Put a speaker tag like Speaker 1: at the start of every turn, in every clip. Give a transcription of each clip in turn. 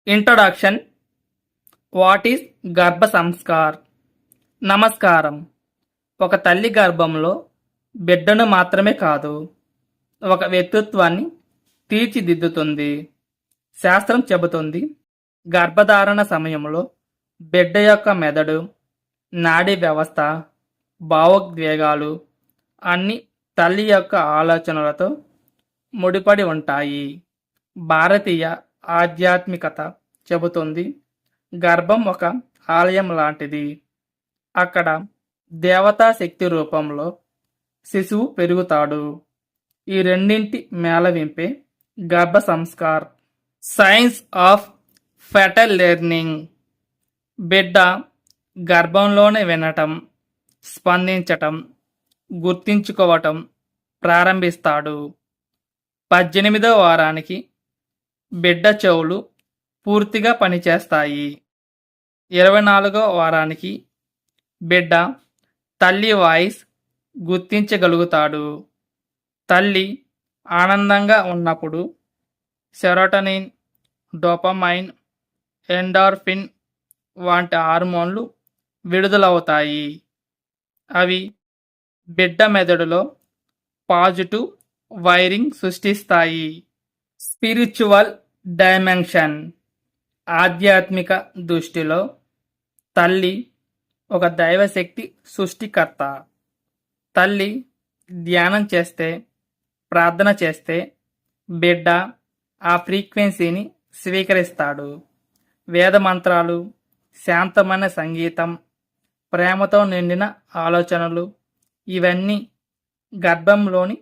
Speaker 1: Introduction. What is గర్భ సంస్కార్? నమస్కారం. ఒక తల్లి గర్భంలో బిడ్డను మాత్రమే కాదు, ఒక వ్యక్తిత్వాన్ని తీర్చిదిద్దుతుంది. శాస్త్రం చెబుతుంది, గర్భధారణ సమయంలో బిడ్డ యొక్క మెదడు, నాడీ వ్యవస్థ, భావోద్వేగాలు అన్నీ తల్లి యొక్క ఆలోచనలతో ముడిపడి ఉంటాయి. భారతీయ ఆధ్యాత్మికత చెబుతుంది, గర్భం ఒక ఆలయం లాంటిది. అక్కడ దేవతా శక్తి రూపంలో శిశువు పెరుగుతాడు. ఈ రెండింటి మేళవింపే Garbh Sanskar. Science of fetal learning. బిడ్డ గర్భంలోనే వినటం, స్పందించటం, గుర్తించుకోవటం ప్రారంభిస్తాడు. 18వ వారానికి బిడ్డ చెవులు పూర్తిగా పనిచేస్తాయి. 24వ వారానికి బిడ్డ తల్లి వాయిస్ గుర్తించగలుగుతాడు. తల్లి ఆనందంగా ఉన్నప్పుడు సెరోటోనిన్, డోపమైన్, ఎండార్ఫిన్ వంటి హార్మోన్లు విడుదలవుతాయి. అవి బిడ్డ మెదడులో పాజిటివ్ వైరింగ్ సృష్టిస్తాయి. Spiritual dimension. ఆధ్యాత్మిక దృష్టిలో తల్లి ఒక దైవశక్తి సృష్టికర్త. తల్లి ధ్యానం చేస్తే, ప్రార్థన చేస్తే బిడ్డ ఆ ఫ్రీక్వెన్సీని స్వీకరిస్తాడు. వేద మంత్రాలు, శాంతమైన సంగీతం, ప్రేమతో నిండిన ఆలోచనలు ఇవన్నీ గర్భంలోని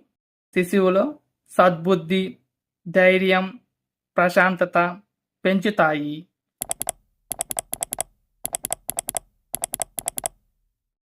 Speaker 1: శిశువులో సద్బుద్ధి, ధైర్యం, ప్రశాంతత పెంచుతాయి.